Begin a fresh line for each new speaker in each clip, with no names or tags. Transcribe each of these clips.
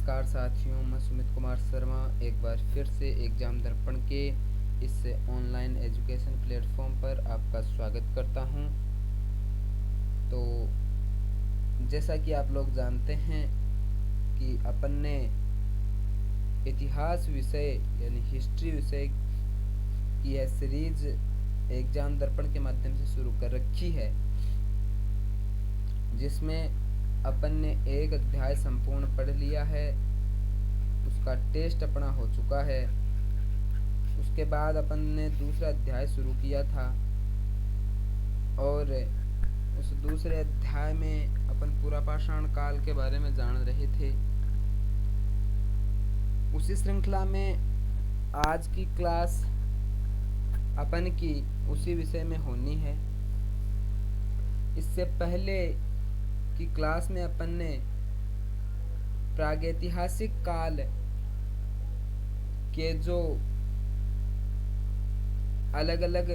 नमस्कार साथियों, मैं सुमित कुमार शर्मा एक बार फिर से एग्ज़ाम दर्पण के इस ऑनलाइन एजुकेशन प्लेटफॉर्म पर आपका स्वागत करता हूं। तो जैसा कि आप लोग जानते हैं कि अपन ने इतिहास विषय यानी हिस्ट्री विषय की यह सीरीज एग्ज़ाम दर्पण के माध्यम से शुरू कर रखी है, जिसमें अपन ने एक अध्याय संपूर्ण पढ़ लिया है। उसका टेस्ट अपना हो चुका है। उसके बाद अपन ने दूसरा अध्याय शुरू किया था और उस दूसरे अध्याय में अपन पूरा पाषाण काल के बारे में जान रहे थे। उसी श्रृंखला में आज की क्लास अपन की उसी विषय में होनी है। इससे पहले की क्लास में अपन ने प्रागैतिहासिक काल के जो अलग अलग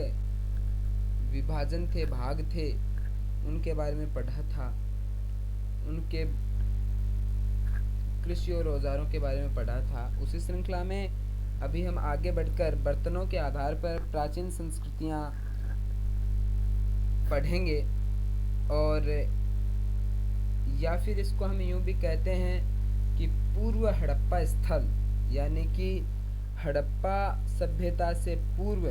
विभाजन थे, भाग थे, उनके बारे में पढ़ा था। उनके कृषि और औजारों के बारे में पढ़ा था। उसी श्रृंखला में अभी हम आगे बढ़कर बर्तनों के आधार पर प्राचीन संस्कृतियां पढ़ेंगे, और या फिर इसको हम यूं भी कहते हैं कि पूर्व हड़प्पा स्थल, यानी कि हड़प्पा सभ्यता से पूर्व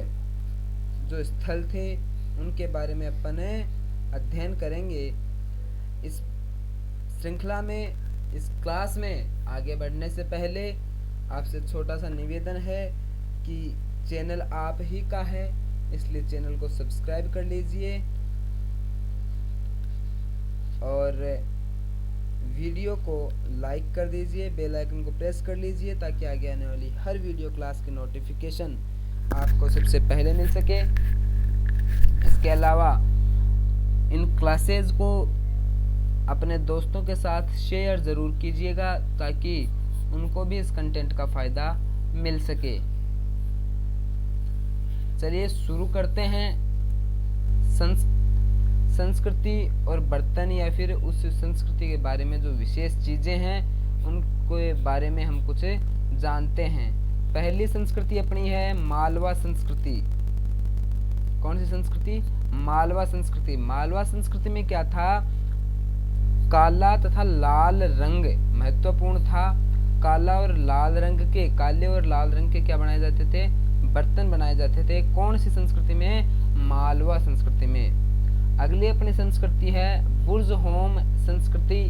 जो स्थल थे उनके बारे में अपन अध्ययन करेंगे। इस श्रृंखला में, इस क्लास में आगे बढ़ने से पहले आपसे छोटा सा निवेदन है कि चैनल आप ही का है, इसलिए चैनल को सब्सक्राइब कर लीजिए और वीडियो को लाइक कर दीजिए, बेल आइकन को प्रेस कर लीजिए ताकि आगे आने वाली हर वीडियो क्लास की नोटिफिकेशन आपको सबसे पहले मिल सके। इसके अलावा इन क्लासेस को अपने दोस्तों के साथ शेयर ज़रूर कीजिएगा ताकि उनको भी इस कंटेंट का फ़ायदा मिल सके। चलिए शुरू करते हैं। संस्कृति और बर्तन, या फिर उस संस्कृति के बारे में जो विशेष चीज़ें हैं उनके बारे में हम कुछ जानते हैं। पहली संस्कृति अपनी है मालवा संस्कृति। कौन सी संस्कृति? मालवा संस्कृति। मालवा संस्कृति में क्या था? काला तथा लाल रंग महत्वपूर्ण था। काला और लाल रंग के, काले और लाल रंग के क्या बनाए जाते थे? बर्तन बनाए जाते थे। कौन सी संस्कृति में? मालवा संस्कृति में। अगली अपनी संस्कृति है बुर्ज होम संस्कृति,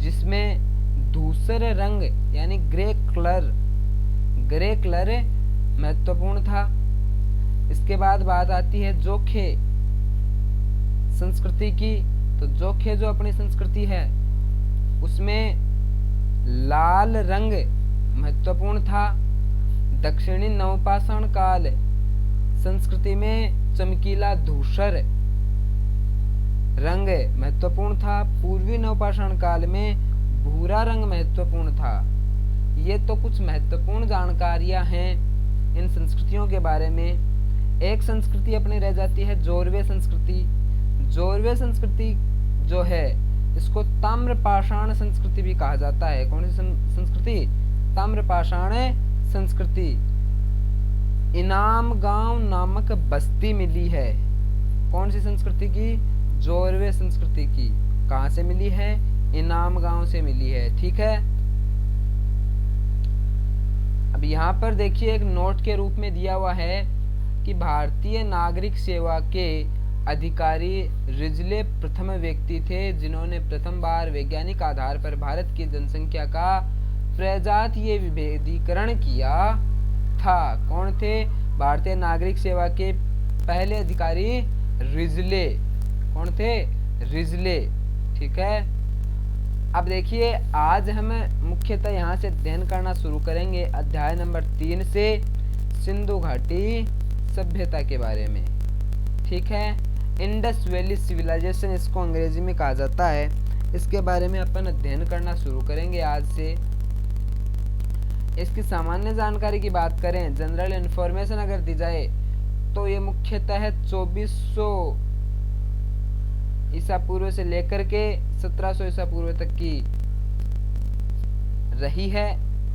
जिसमें धूसर रंग यानी ग्रे कलर महत्वपूर्ण था। इसके बाद बात आती है जोखे संस्कृति की। तो जोखे जो अपनी संस्कृति है उसमें लाल रंग महत्वपूर्ण था। दक्षिणी नवपाषाण काल संस्कृति में चमकीला धूसर रंग महत्वपूर्ण था। पूर्वी नवपाषाण काल में भूरा रंग महत्वपूर्ण था। ये तो कुछ महत्वपूर्ण जानकारियां हैं इन संस्कृतियों के बारे में। एक संस्कृति अपनी रह जाती है जोरवे संस्कृति। जोरवे संस्कृति जो है इसको ताम्रपाषाण संस्कृति भी कहा जाता है। कौन सी संस्कृति? ताम्रपाषाण संस्कृति। इनाम गांव नामक बस्ती मिली है। कौन सी संस्कृति की? जोरवे संस्कृति की। कहां से मिली है? इनाम गांव से मिली है। ठीक है। अब यहाँ पर देखिए एक नोट के रूप में दिया हुआ है कि भारतीय नागरिक सेवा के अधिकारी रिजले प्रथम व्यक्ति थे जिन्होंने प्रथम बार वैज्ञानिक आधार पर भारत की जनसंख्या का प्रजातीय विभेदीकरण किया था। कौन थे? भारतीय नागरिक सेवा के पहले अधिकारी रिजले। कौन थे? रिजले। ठीक है। अब देखिए आज हम मुख्यतः यहाँ से अध्ययन करना शुरू करेंगे अध्याय नंबर 3 से सिंधु घाटी सभ्यता के बारे में। ठीक है। इंडस वैली सिविलाइजेशन इसको अंग्रेजी में कहा जाता है। इसके बारे में अपन अध्ययन करना शुरू करेंगे आज से। इसकी सामान्य जानकारी की बात करें, जनरल इन्फॉर्मेशन अगर दी जाए तो ये मुख्यतः 2400 ईसा पूर्व से लेकर के 1700 ईसा पूर्व तक की रही है।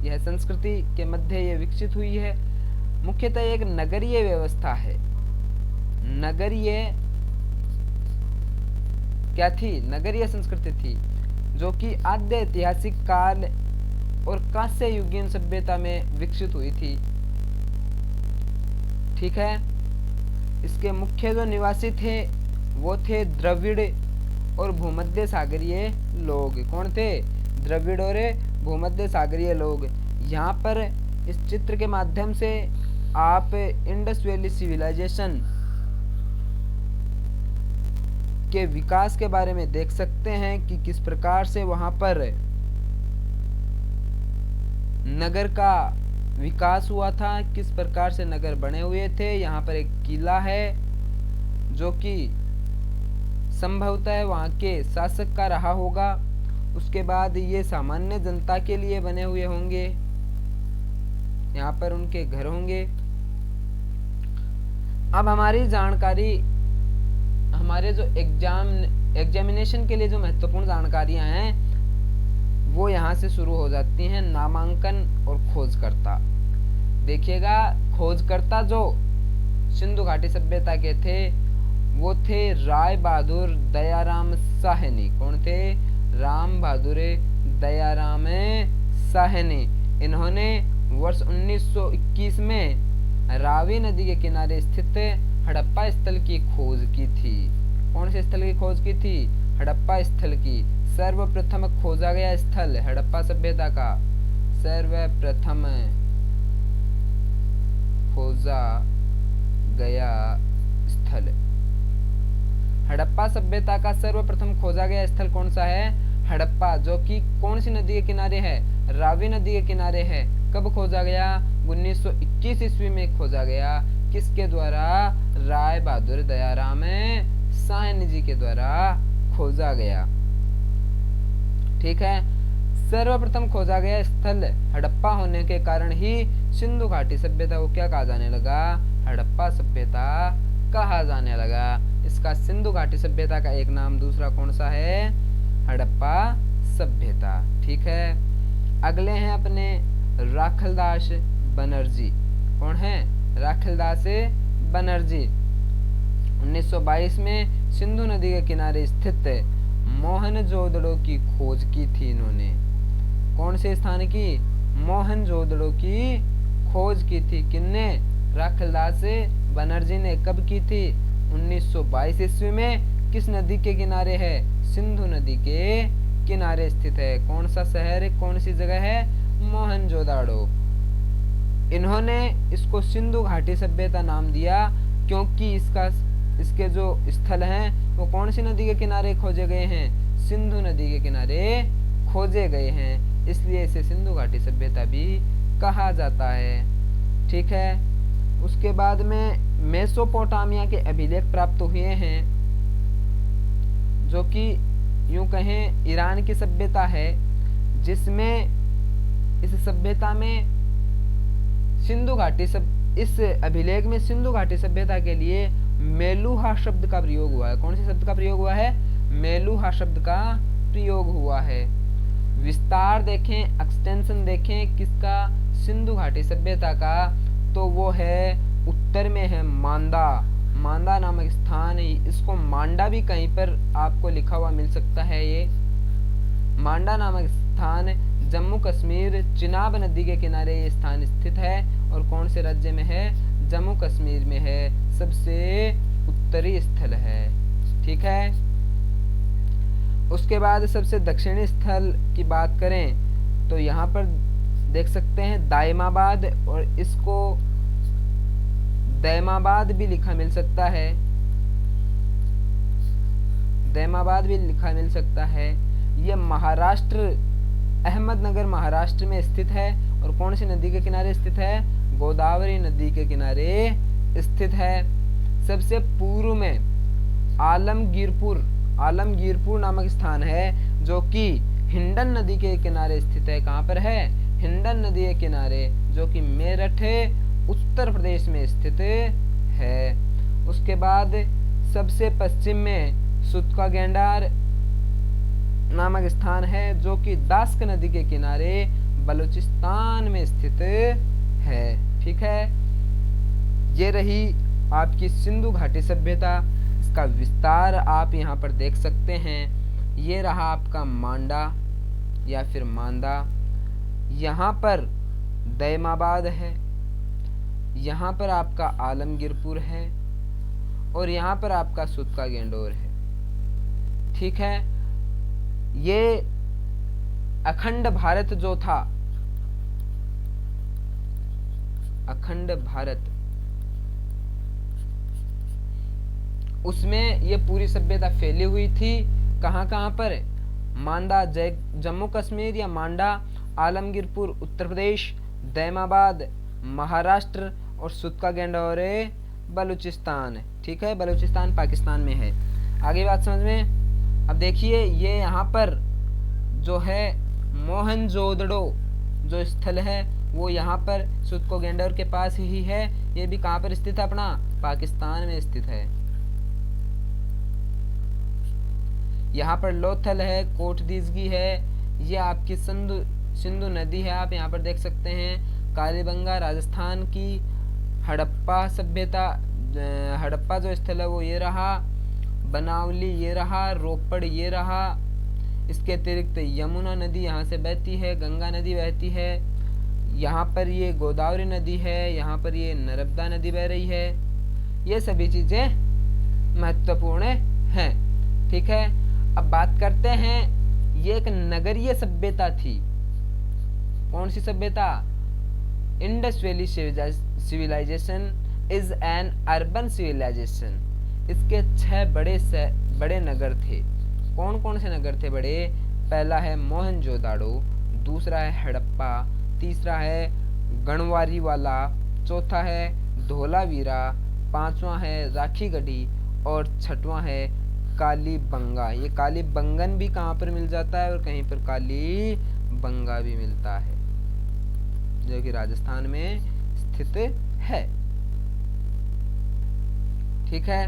यह संस्कृति के मध्य ये विकसित हुई है। मुख्यतः एक नगरीय व्यवस्था है। नगरीय क्या थी? नगरीय संस्कृति थी, जो कि आद्य ऐतिहासिक काल और कांस्य युगीन सभ्यता में विकसित हुई थी। ठीक है। इसके मुख्य जो निवासी थे वो थे द्रविड़ और भूमध्य सागरीय लोग। कौन थे? द्रविड़ और भूमध्य सागरीय लोग। यहाँ पर इस चित्र के माध्यम से आप इंडस वैली सिविलाइजेशन के विकास के बारे में देख सकते हैं कि किस प्रकार से वहाँ पर नगर का विकास हुआ था, किस प्रकार से नगर बने हुए थे। यहाँ पर एक किला है जो कि संभवतः वहाँ के शासक का रहा होगा। उसके बाद ये सामान्य जनता के लिए बने हुए होंगे। यहाँ पर उनके घर होंगे। अब हमारी जानकारी, हमारे जो एग्जामिनेशन के लिए जो महत्वपूर्ण जानकारियां हैं वो यहाँ से शुरू हो जाती हैं। नामांकन और खोजकर्ता। देखिएगा, खोजकर्ता जो सिंधु घाटी सभ्यता के थे वो थे राय बहादुर दयाराम साहनी। कौन थे? राम बहादुर दयाराम साहनी। इन्होंने वर्ष 1921 में रावी नदी के किनारे स्थित हड़प्पा स्थल की खोज की थी। कौन से स्थल की खोज की थी? हड़प्पा स्थल की। सर्वप्रथम खोजा गया स्थल हड़प्पा सभ्यता का सर्वप्रथम खोजा गया स्थल। हड़प्पा सभ्यता का सर्वप्रथम खोजा गया स्थल कौन सा है? हड़प्पा, जो कि कौन सी नदी के किनारे है? रावी नदी के किनारे है। कब खोजा गया? 1921 ईस्वी में खोजा गया। किसके द्वारा? राय बहादुर दयाराम साहनी जी के द्वारा खोजा गया। ठीक है। सर्वप्रथम खोजा गया स्थल हड़प्पा होने के कारण ही सिंधु घाटी सभ्यता को क्या कहा जाने लगा? हड़प्पा सभ्यता कहा जाने लगा। इसका सिंधु घाटी सभ्यता का एक नाम दूसरा कौन सा है? हड़प्पा सभ्यता। ठीक है। अगले हैं अपने राखलदास बनर्जी। कौन है? राखलदास बनर्जी। 1922 में सिंधु नदी के किनारे स्थित मोहनजोदड़ो की खोज की थी इन्होंने। कौन से स्थान की? मोहनजोदड़ो की खोज की थी। किसने? राखलदास बनर्जी ने। कब की थी? 1922 ईस्वी में। किस नदी के किनारे है? सिंधु नदी के किनारे स्थित है। कौन सा शहर, कौन सी जगह है? मोहनजोदड़ो। इन्होंने इसको सिंधु घाटी सभ्यता नाम दिया क्योंकि इसके जो स्थल हैं वो कौन सी नदी के किनारे खोजे गए हैं? सिंधु नदी के किनारे खोजे गए हैं, इसलिए इसे सिंधु घाटी सभ्यता भी कहा जाता है। ठीक है। उसके बाद में मेसोपोटामिया के अभिलेख प्राप्त हुए हैं, जो कि यूं कहें ईरान की सभ्यता है, जिसमें इस सभ्यता में सिंधु घाटी इस अभिलेख में सिंधु घाटी सभ्यता के लिए मेलुहा शब्द का प्रयोग हुआ है। कौन से शब्द का प्रयोग हुआ है? मेलुहा शब्द का प्रयोग हुआ है। विस्तार देखें, एक्सटेंशन देखें किसका? सिंधु घाटी सभ्यता का, तो वो है उत्तर में है मांदा। मांदा नामक स्थान, इसको मांडा भी कहीं पर आपको लिखा हुआ मिल सकता है। ये मांडा नामक स्थान जम्मू कश्मीर चिनाब नदी के किनारे ये स्थान स्थित है। और कौन से राज्य में है? जम्मू कश्मीर में है। सबसे उत्तरी स्थल है। ठीक है। उसके बाद सबसे दक्षिणी स्थल की बात करें तो यहाँ पर देख सकते हैं दायमाबाद, और इसको दैमाबाद भी लिखा मिल सकता है। दैमाबाद भी लिखा मिल सकता है। यह महाराष्ट्र, अहमदनगर महाराष्ट्र में स्थित है। और कौन सी नदी के किनारे स्थित है? गोदावरी नदी के किनारे स्थित है। सबसे पूर्व में आलमगीरपुर नामक स्थान है, जो कि हिंडन नदी के किनारे स्थित है। कहाँ पर है? हिंडन नदी के किनारे, जो कि मेरठ उत्तर प्रदेश में स्थित है। उसके बाद सबसे पश्चिम में सुतका गेंडार नामक स्थान है, जो कि दास्क नदी के किनारे बलूचिस्तान में स्थित है। ठीक है, ये रही आपकी सिंधु घाटी सभ्यता। इसका विस्तार आप यहाँ पर देख सकते हैं। ये रहा आपका मांडा या फिर मांदा, यहाँ पर दैमाबाद है, यहाँ पर आपका आलमगीरपुर है और यहाँ पर आपका सुतका गेंडोर है। ठीक है, ये अखंड भारत जो था, अखंड भारत, उसमें ये पूरी सभ्यता फैली हुई थी। कहाँ कहाँ पर? मांडा जम्मू कश्मीर या मांडा, आलमगीरपुर उत्तर प्रदेश, दैमाबाद महाराष्ट्र और सुतका गेंडोरे बलूचिस्तान। ठीक है, बलूचिस्तान पाकिस्तान में है। आगे बात समझ में। अब देखिए, ये यहाँ पर जो है मोहनजोदड़ो जो स्थल है वो यहाँ पर सुतको गेंडोर के पास ही है। ये भी कहाँ पर स्थित है? अपना पाकिस्तान में स्थित है। यहाँ पर लोथल है, कोटदीजगी है, ये आपकी सिंधु नदी है, आप यहाँ पर देख सकते हैं। कालीबंगा राजस्थान की, हड़प्पा सभ्यता, हड़प्पा जो स्थल है वो ये रहा, बनावली ये रहा, रोपड़ ये रहा। इसके अतिरिक्त यमुना नदी यहाँ से बहती है, गंगा नदी बहती है, यहाँ पर ये गोदावरी नदी है, यहाँ पर ये नर्मदा नदी बह रही है। ये सभी चीजें महत्वपूर्ण हैं। ठीक है, अब बात करते हैं, ये एक नगरीय सभ्यता थी। कौन सी सभ्यता? Indus valley civilisation is an urban civilisation. इसके 6 बड़े नगर थे। कौन कौन से नगर थे बड़े? पहला है मोहनजोदाड़ो, दूसरा है हड़प्पा, तीसरा है गणवारी वाला, चौथा है धोलावीरा, पांचवा है राखीगढ़ी और छठवां है कालीबंगा। ये कालीबंगन भी कहाँ पर मिल जाता है और कहीं पर कालीबंगा भी मिलता है, जो कि राजस्थान में स्थित है। ठीक है,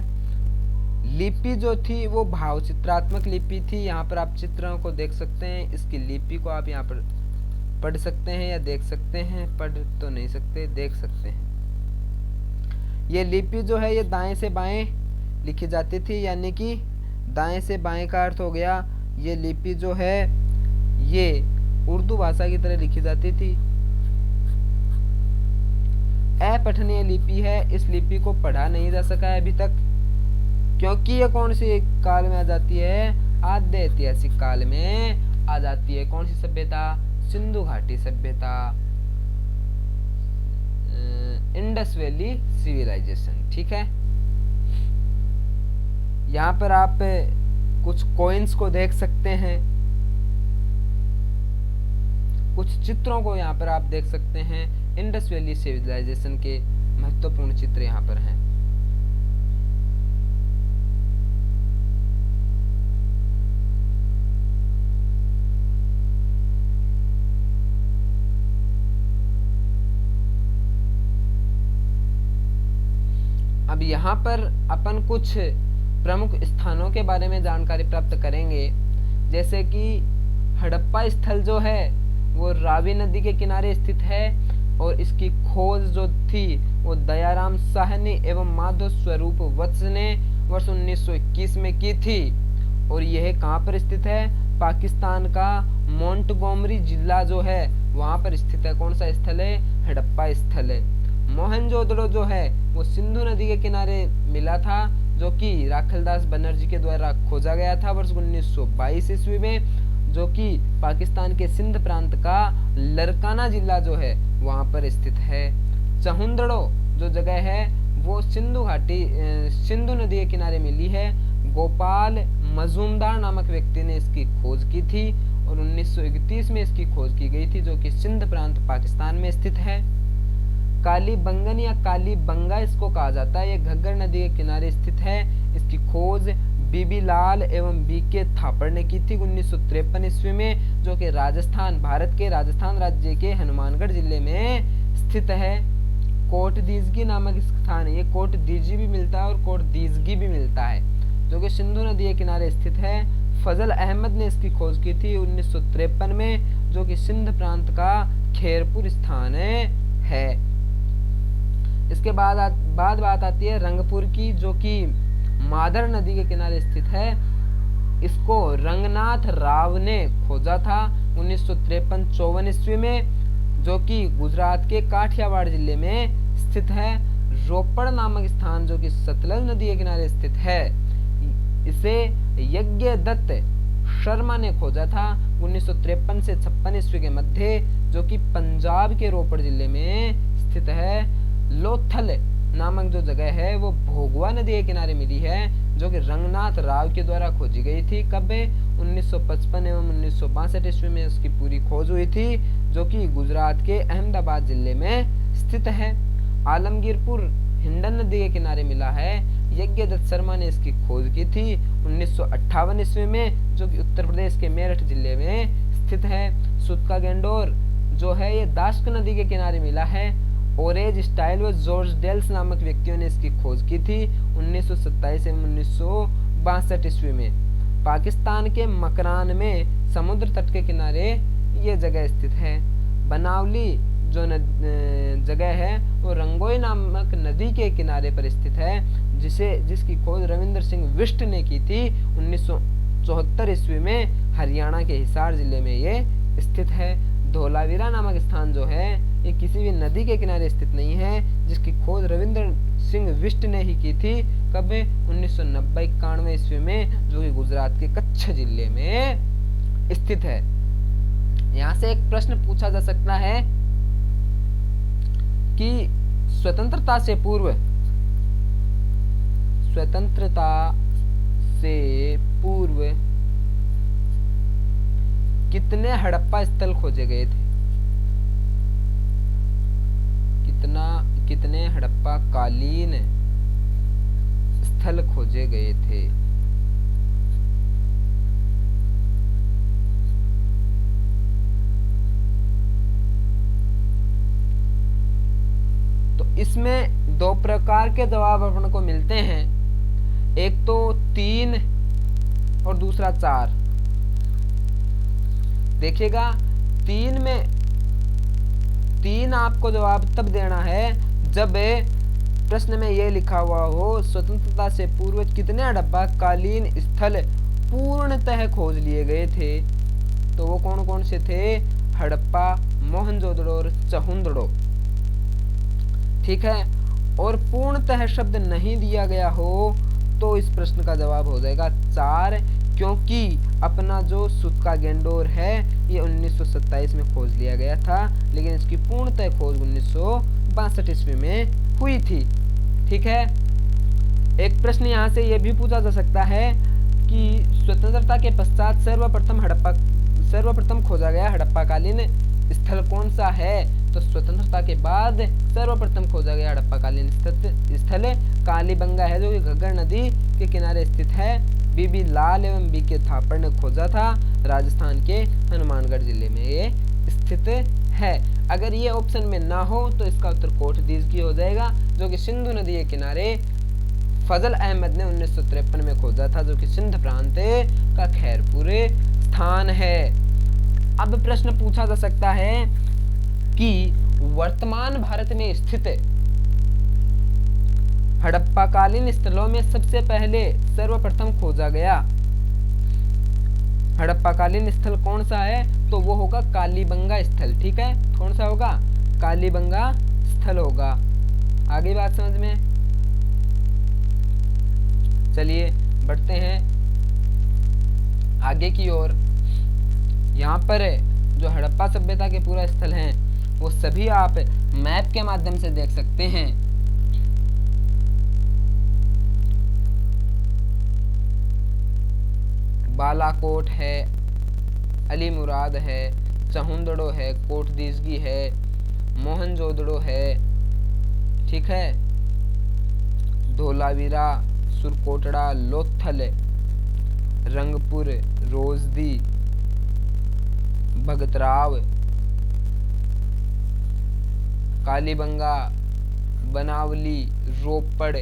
लिपि जो थी वो भावचित्रात्मक लिपि थी। यहाँ पर आप चित्रों को देख सकते हैं। इसकी लिपि को आप यहाँ पर पढ़ सकते हैं या देख सकते हैं। पढ़ तो नहीं सकते, देख सकते हैं। ये लिपि जो है ये दाएं से बाएं लिखी जाती थी, यानी कि दाएं से बाएं का अर्थ हो गया ये लिपि जो है ये उर्दू भाषा की तरह लिखी जाती थी। अपठनीय लिपि है, इस लिपि को पढ़ा नहीं जा सका है अभी तक, क्योंकि ये कौन सी काल में आ जाती है? आद्य ऐतिहासिक काल में आ जाती है। कौन सी सभ्यता? सिंधु घाटी सभ्यता, इंडस वैली सिविलाइजेशन। ठीक है, यहाँ पर आप कुछ कॉइन्स को देख सकते हैं, कुछ चित्रों को यहाँ पर आप देख सकते हैं। इंडस वैली सिविलाइजेशन के महत्वपूर्ण चित्र यहाँ पर हैं। अब यहाँ पर अपन कुछ प्रमुख स्थानों के बारे में जानकारी प्राप्त करेंगे, जैसे कि हड़प्पा स्थल जो है वो रावी नदी के किनारे स्थित है और इसकी खोज जो थी वो दयाराम साहनी एवं माधव स्वरूप वत्स ने वर्ष 1921 में की थी। और यह कहाँ पर स्थित है? पाकिस्तान का मोंटगोमरी जिला जो है वहां पर स्थित है। कौन सा स्थल है? हड़प्पा स्थल है। मोहनजोदड़ो जो है वो सिंधु नदी के किनारे मिला था, जो कि राखलदास बनर्जी के द्वारा खोजा गया था वर्ष 1922 ईस्वी में, जो कि पाकिस्तान के सिंध प्रांत का लरकाना जिला जो है वहां पर स्थित है। चहुंदड़ो जो जगह है वो सिंधु नदी के किनारे मिली है। गोपाल मजूमदार नामक व्यक्ति ने इसकी खोज की थी और 1931 में इसकी खोज की गई थी, जो कि सिंध प्रांत पाकिस्तान में स्थित है। कालीबंगन या कालीबंगा इसको कहा जाता है, ये घग्गर नदी के किनारे स्थित है। इसकी खोज बीबी लाल एवं बीके थापड़ ने की थी 1953 ईस्वी में, जो कि भारत के राजस्थान राज्य के हनुमानगढ़ जिले में स्थित है। कोटदीजगी नामक स्थान, ये कोटदीजी भी मिलता है और कोटदीजगी भी मिलता है, जो कि सिंधु नदी के किनारे स्थित है। फजल अहमद ने इसकी खोज की थी 1953 में, जो कि सिंध प्रांत का खैरपुर स्थान है। इसके बाद बात आती है रंगपुर की, जो कि मादर नदी के किनारे स्थित है। इसको रंगनाथ राव ने खोजा था 1953-54 ईस्वी में, जो कि गुजरात के काठियावाड़ जिले में स्थित है। रोपड़ नामक स्थान जो कि सतलज नदी के किनारे स्थित है, इसे यज्ञदत्त शर्मा ने खोजा था 1953 से 56 ईस्वी के मध्य, जो कि पंजाब के रोपड़ जिले में स्थित है। लोथल नामक जो जगह है वो भोगवा नदी के किनारे मिली है, जो कि रंगनाथ राव के द्वारा खोजी गई थी। कब? 1955 एवं 1962 ईस्वी में उसकी पूरी खोज हुई थी, जो कि गुजरात के अहमदाबाद जिले में स्थित है। आलमगीरपुर हिंडन नदी के किनारे मिला है। यज्ञदत्त शर्मा ने इसकी खोज की थी 1958 ईस्वी में, जो कि उत्तर प्रदेश के मेरठ जिले में स्थित है। सुतका गेंडोर जो है ये दाश्क नदी के किनारे मिला है। ओरेज स्टाइल व जॉर्ज डेल्स नामक व्यक्तियों ने इसकी खोज की थी 1927 एवं 1962 ईस्वी में। पाकिस्तान के मकरान में समुद्र तट के किनारे ये जगह स्थित है। बनावली जो जगह है वो रंगोई नामक नदी के किनारे पर स्थित है, जिसकी खोज रविंद्र सिंह बिष्ट ने की थी 1974 ईस्वी में। हरियाणा के हिसार जिले में ये स्थित है। धोलावीरा नामक स्थान जो है ये किसी भी नदी के किनारे स्थित नहीं है, जिसकी खोज रविंद्र सिंह बिष्ट ने ही की थी। कब? 1990-91 ईस्वी में, जो कि गुजरात के कच्छ जिले में स्थित है। यहाँ से एक प्रश्न पूछा जा सकता है कि स्वतंत्रता से पूर्व कितने हड़प्पा स्थल खोजे गए थे? कितने हड़प्पा कालीन स्थल खोजे गए थे? तो इसमें दो प्रकार के जवाब अपन को मिलते हैं, एक तो 3 और दूसरा 4। देखिएगा 3 आपको जवाब तब देना है जब प्रश्न में यह लिखा हुआ हो स्वतंत्रता से पूर्व कितने हड़प्पा कालीन स्थल पूर्णतः खोज लिए गए थे। तो वो कौन कौन से थे? हड़प्पा, मोहनजोदड़ो और चहुंदड़ो। ठीक है। और पूर्णतः शब्द नहीं दिया गया हो तो इस प्रश्न का जवाब हो जाएगा 4, क्योंकि अपना जो सुतका गेंडोर है ये 1927 में खोज लिया गया था, लेकिन इसकी पूर्णतः खोज 1962 ईस्वी में हुई थी। ठीक है। एक प्रश्न यहाँ से यह भी पूछा जा सकता है कि स्वतंत्रता के पश्चात सर्वप्रथम खोजा गया हड़प्पाकालीन स्थल कौन सा है? तो स्वतंत्रता के बाद सर्वप्रथम खोजा गया हड़प्पाकालीन स्थल कालीबंगा है, जो कि घग्गर नदी के किनारे स्थित है। बीबी लाल एवं बीके थापर ने खोजा था। राजस्थान के हनुमानगढ़ जिले में ये स्थित है। अगर ये ऑप्शन में ना हो तो इसका उत्तर कोटदीजकी हो जाएगा, जो कि सिंधु नदी के किनारे फजल अहमद ने 1953 में खोजा था, जो कि सिंध प्रांत का खैरपुर स्थान है। अब प्रश्न पूछा जा सकता है कि वर्तमान भारत में स्थित हड़प्पाकालीन स्थलों में सबसे पहले सर्वप्रथम खोजा गया हड़प्पाकालीन स्थल कौन सा है? तो वो होगा कालीबंगा स्थल। ठीक है। कौन सा होगा? कालीबंगा स्थल होगा। आगे बात समझ में? चलिए बढ़ते हैं आगे की ओर। यहाँ पर जो हड़प्पा सभ्यता के पूरा स्थल हैं वो सभी आप मैप के माध्यम से देख सकते हैं। बालाकोट है, अलीमुराद है, चहुंदड़ो है, कोटदीजकी है, मोहनजोदड़ो है। ठीक है। धोलावीरा, सुरकोटड़ा, लोथल, रंगपुर, रोजदी, भगतराव, कालीबंगा, बनावली, रोपड़,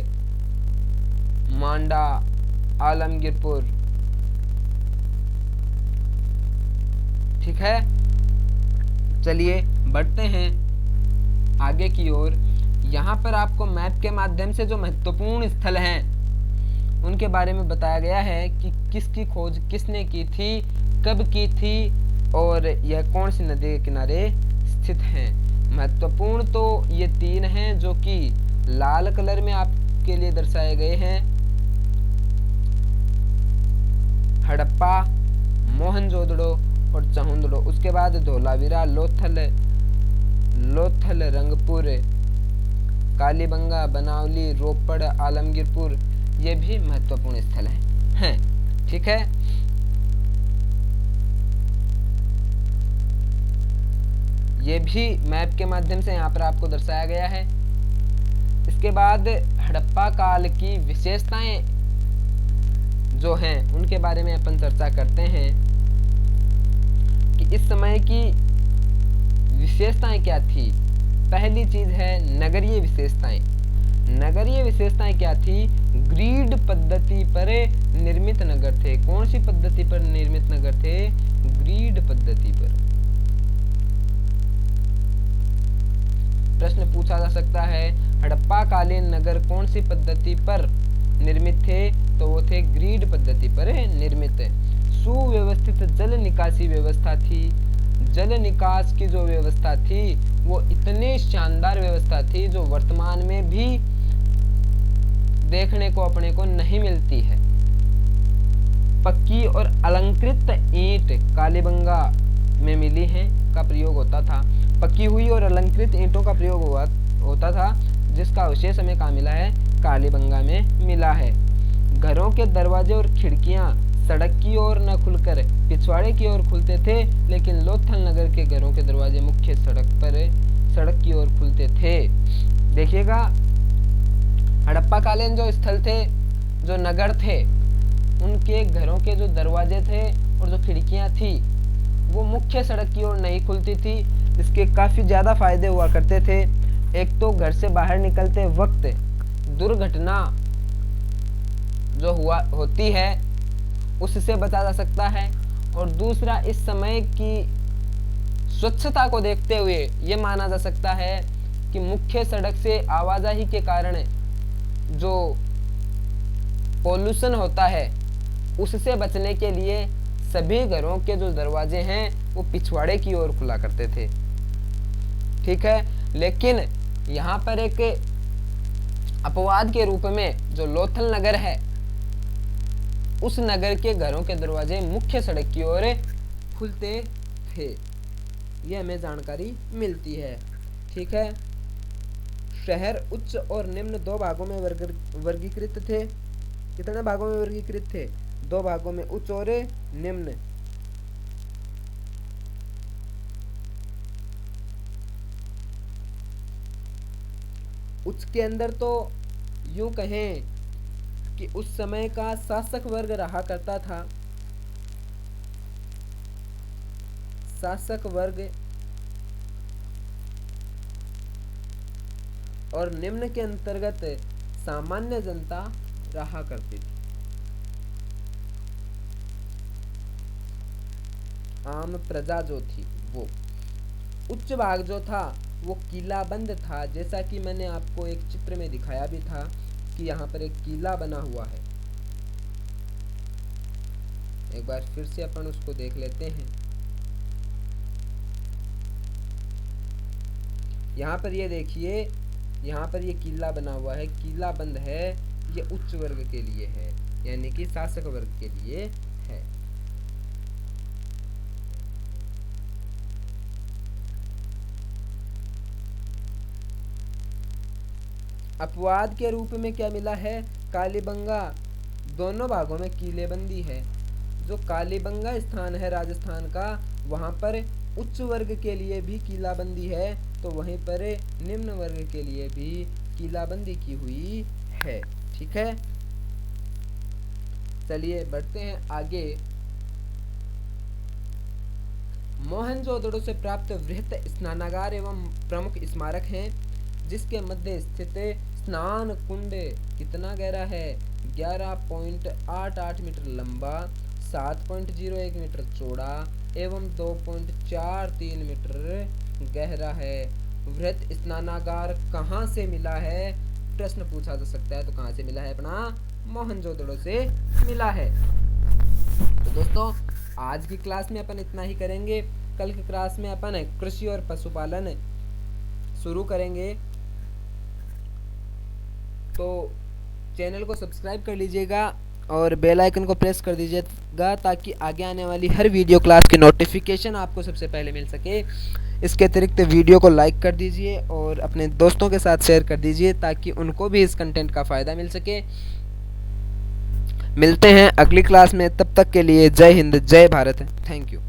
मांडा, आलमगीरपुर। ठीक है। चलिए बढ़ते हैं आगे की ओर। यहाँ पर आपको मैप के माध्यम से जो महत्वपूर्ण स्थल हैं उनके बारे में बताया गया है कि किसकी खोज किसने की थी, कब की थी और यह कौन सी नदी के किनारे स्थित हैं। महत्वपूर्ण तो ये 3 हैं जो कि लाल कलर में आपके लिए दर्शाए गए हैं। हड़प्पा, मोहनजोदड़ो और चहुंदड़ो। उसके बाद धोलावीरा, लोथल, रंगपुर, कालीबंगा, बनावली, रोपड़, आलमगीरपुर, ये भी महत्वपूर्ण स्थल हैं। ठीक है, ये भी मैप के माध्यम से यहाँ पर आपको दर्शाया गया है। इसके बाद हड़प्पा काल की विशेषताएं जो हैं उनके बारे में अपन चर्चा करते हैं कि इस समय की विशेषताएं क्या थी। पहली चीज है नगरीय विशेषताएं। नगरीय विशेषताएं क्या थी? ग्रीड पद्धति पर निर्मित नगर थे। कौन सी पद्धति पर निर्मित नगर थे? ग्रीड पद्धति पर। प्रश्न पूछा जा सकता है हड़प्पा कालीन नगर कौन सी पद्धति पर निर्मित थे? तो वो थे ग्रीड पद्धति पर निर्मित। सुव्यवस्थित जल निकासी व्यवस्था थी। जल निकास की जो व्यवस्था थी वो इतनी शानदार व्यवस्था थी जो वर्तमान में भी देखने को अपने को नहीं मिलती है। पक्की और अलंकृत ईंट कालीबंगा में मिली हैं का प्रयोग होता था। पक्की हुई और अलंकृत ईंटों का प्रयोग होता था जिसका अवशेष हमें कहाँ मिला है? कालीबंगा में मिला है। घरों के दरवाजे और खिड़कियां सड़क की ओर न खुलकर पिछवाड़े की ओर खुलते थे, लेकिन लोथल नगर के घरों के दरवाजे मुख्य सड़क की ओर खुलते थे। देखिएगा, हड़प्पा कालीन जो स्थल थे, जो नगर थे, उनके घरों के जो दरवाजे थे और जो खिड़कियां थी वो मुख्य सड़क की ओर नहीं खुलती थी। इसके काफ़ी ज़्यादा फायदे हुआ करते थे। एक तो घर से बाहर निकलते वक्त दुर्घटना जो होती है उससे बचा जा सकता है, और दूसरा इस समय की स्वच्छता को देखते हुए ये माना जा सकता है कि मुख्य सड़क से आवाजाही के कारण जो पोल्यूशन होता है उससे बचने के लिए सभी घरों के जो दरवाजे हैं वो पिछवाड़े की ओर खुला करते थे। ठीक है, लेकिन यहाँ पर एक अपवाद के रूप में जो लोथल नगर है उस नगर के घरों के दरवाजे मुख्य सड़क की ओर खुलते थे। यह हमें जानकारी मिलती है। ठीक है, शहर उच्च और निम्न 2 भागों में वर्गीकृत थे। कितने भागों में वर्गीकृत थे? 2 भागों में, उच्च और निम्न। उच्च के अंदर तो यूं कहें कि उस समय का शासक वर्ग रहा करता था। शासक वर्ग, और निम्न के अंतर्गत सामान्य जनता रहा करती थी। आम प्रजा जो थी वो। उच्च भाग जो था वो किलाबंद था, जैसा कि मैंने आपको एक चित्र में दिखाया भी था कि यहाँ पर एक किला बना हुआ है। एक बार फिर से अपन उसको देख लेते हैं। यहाँ पर ये देखिए, यहाँ पर ये किला बना हुआ है, किला बंद है। ये उच्च वर्ग के लिए है, यानी कि शासक वर्ग के लिए है। अपवाद के रूप में क्या मिला है? कालीबंगा दोनों भागों में किलेबंदी है। जो कालीबंगा स्थान है राजस्थान का, वहाँ पर उच्च वर्ग के लिए भी किलाबंदी है, तो वहीं पर निम्न वर्ग के लिए भी किलाबंदी की हुई है। ठीक है, चलिए बढ़ते हैं आगे। मोहनजोदड़ो से प्राप्त वृहत स्नानागार एवं प्रमुख स्मारक हैं, जिसके मध्य स्थित स्नान कुंड कितना गहरा है? 11.88 मीटर लंबा, 7.01 मीटर चौड़ा एवं 2.43 मीटर गहरा है। वृहत स्नानागार कहाँ से मिला है, प्रश्न पूछा जा सकता है। तो कहाँ से मिला है, अपना मोहनजोदड़ो से मिला है। तो दोस्तों आज की क्लास में अपन इतना ही करेंगे। कल की क्लास में अपन कृषि और पशुपालन शुरू करेंगे। तो चैनल को सब्सक्राइब कर लीजिएगा और बेल आइकन को प्रेस कर दीजिएगा ताकि आगे आने वाली हर वीडियो क्लास की नोटिफिकेशन आपको सबसे पहले मिल सके। इसके अतिरिक्त वीडियो को लाइक कर दीजिए और अपने दोस्तों के साथ शेयर कर दीजिए ताकि उनको भी इस कंटेंट का फ़ायदा मिल सके। मिलते हैं अगली क्लास में, तब तक के लिए जय हिंद जय भारत। Thank you.